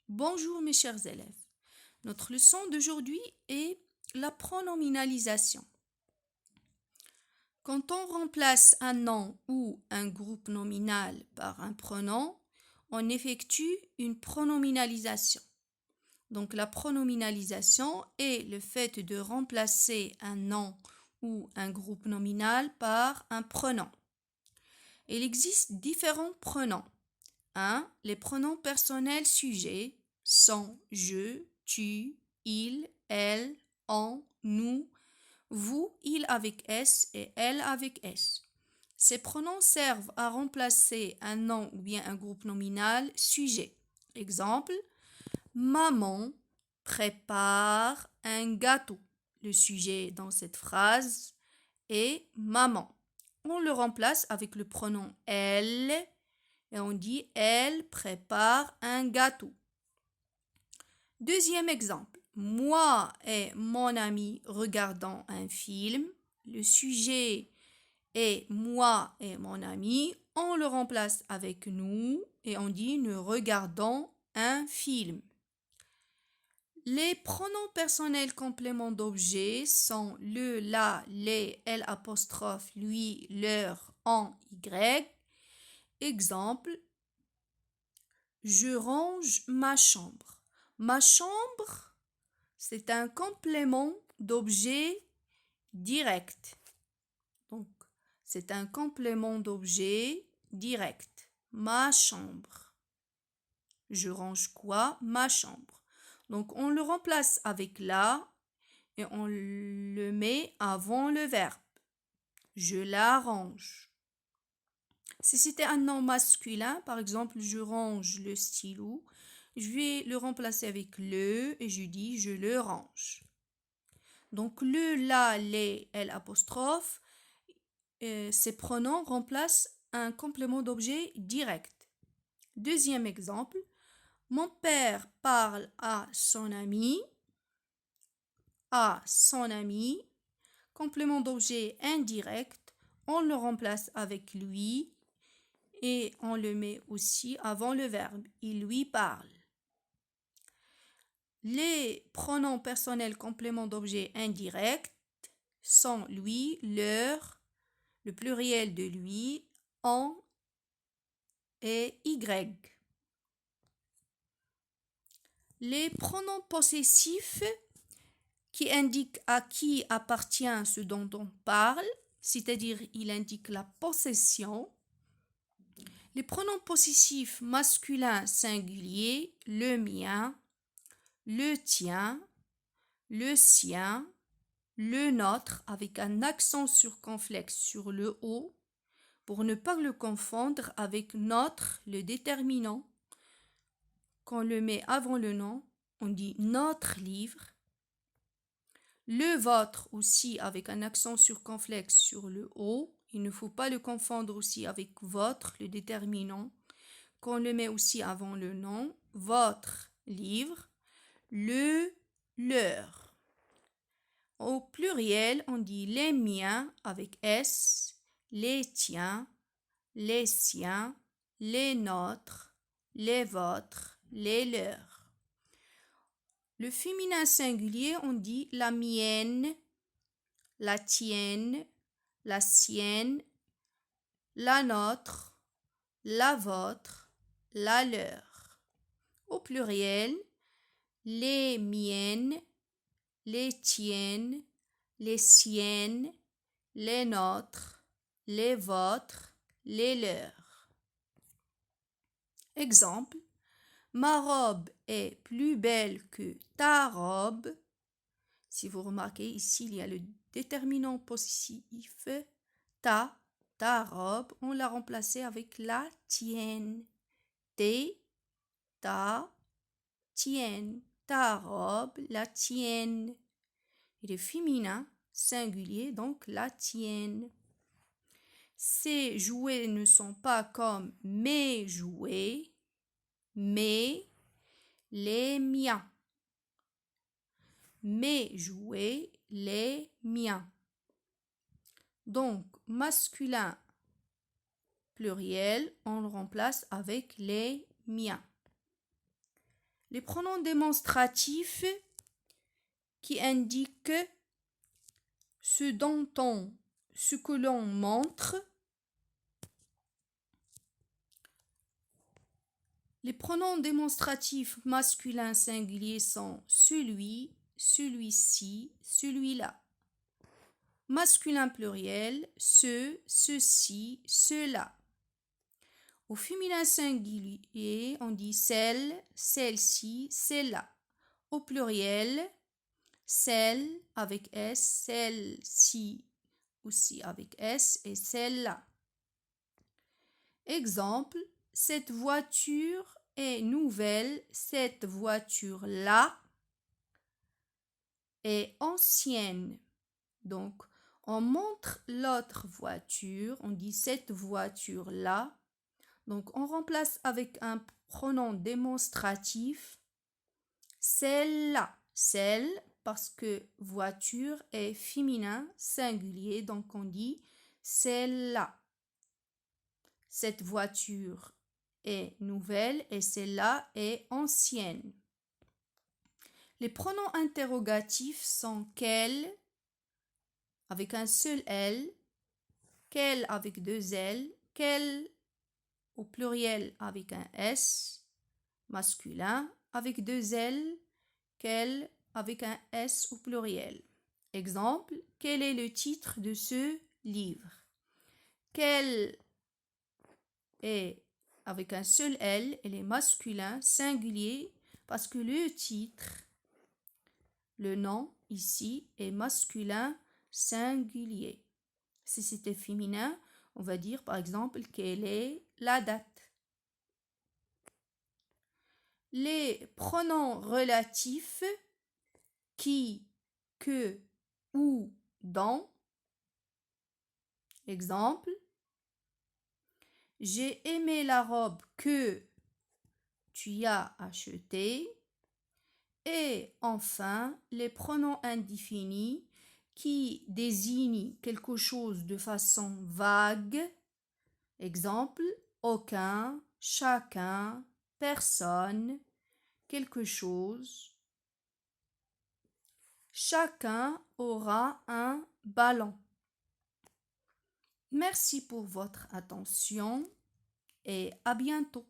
Bonjour mes chers élèves. Notre leçon d'aujourd'hui est la pronominalisation. Quand on remplace un nom ou un groupe nominal par un pronom, on effectue une pronominalisation. Donc la pronominalisation est le fait de remplacer un nom ou un groupe nominal par un pronom. Il existe différents pronoms. 1. Les pronoms personnels sujets sont je, tu, il, elle, on, nous, vous, il avec S et elle avec S. Ces pronoms servent à remplacer un nom ou bien un groupe nominal sujet. Exemple, maman prépare un gâteau. Le sujet dans cette phrase est maman. On le remplace avec le pronom elle et on dit elle prépare un gâteau. Deuxième exemple, moi et mon ami regardons un film. Le sujet est moi et mon ami. On le remplace avec nous et on dit nous regardons un film. Les pronoms personnels compléments d'objet sont le, la, les, elle apostrophe, lui, leur, on, y. Exemple, je range ma chambre. Ma chambre, c'est un complément d'objet direct. Donc, c'est un complément d'objet direct. Ma chambre. Je range quoi? Ma chambre. Donc, on le remplace avec la et on le met avant le verbe. Je la range. Si c'était un nom masculin, par exemple, je range le stylo, je vais le remplacer avec le et je dis je le range. Donc le, la, les, elle apostrophe, ces pronoms remplacent un complément d'objet direct. Deuxième exemple, mon père parle à son ami, complément d'objet indirect, on le remplace avec lui et on le met aussi avant le verbe. Il lui parle. Les pronoms personnels compléments d'objet indirect sont lui, leur, le pluriel de lui, on et y. Les pronoms possessifs qui indiquent à qui appartient ce dont on parle, c'est-à-dire il indique la possession. Les pronoms possessifs masculins singuliers, le mien, le tien, le sien, le nôtre avec un accent circonflexe sur le O pour ne pas le confondre avec notre, le déterminant. Quand on le met avant le nom, on dit notre livre. Le vôtre aussi avec un accent circonflexe sur le O. Il ne faut pas le confondre aussi avec votre, le déterminant. Quand on le met aussi avant le nom, votre livre, le, leur. Au pluriel, on dit les miens avec S, les tiens, les siens, les nôtres, les vôtres, les leurs. Le féminin singulier, on dit la mienne, la tienne, la sienne, la nôtre, la vôtre, la leur. Au pluriel, les miennes, les tiennes, les siennes, les nôtres, les vôtres, les leurs. Exemple, ma robe est plus belle que ta robe. Si vous remarquez ici, il y a le déterminant possessif ta robe. On l'a remplacé avec la tienne. Tes, ta, tienne. Ta robe, la tienne. Il est féminin, singulier, donc la tienne. Ces jouets ne sont pas comme mes jouets, mais les miens. Mes jouets, les miens. Donc, masculin pluriel, on le remplace avec les miens. Les pronoms démonstratifs qui indiquent ce que l'on montre. Les pronoms démonstratifs masculins singuliers sont celui, celui-ci, celui-là. Masculin pluriel, ce, ceci, cela. Au féminin singulier, on dit celle, celle-ci, celle-là. Au pluriel, celle avec S, celle-ci aussi avec S et celle-là. Exemple, cette voiture est nouvelle, cette voiture-là est ancienne. Donc, on montre l'autre voiture, on dit cette voiture-là. Donc, on remplace avec un pronom démonstratif celle-là. Celle, parce que voiture est féminin, singulier, donc on dit celle-là. Cette voiture est nouvelle et celle-là est ancienne. Les pronoms interrogatifs sont quel avec un seul L, quel avec deux L, quel au pluriel avec un S, masculin avec deux L, quel avec un S au pluriel. Exemple, quel est le titre de ce livre? Quel est avec un seul L, elle est masculin, singulier, parce que le titre, le nom ici est masculin, singulier. Si c'était féminin, on va dire par exemple quelle est la date. Les pronoms relatifs qui, que, ou, dans. Exemple, j'ai aimé la robe que tu as achetée. Et enfin, les pronoms indéfinis qui désignent quelque chose de façon vague. Exemple, aucun, chacun, personne, quelque chose. Chacun aura un ballon. Merci pour votre attention et à bientôt.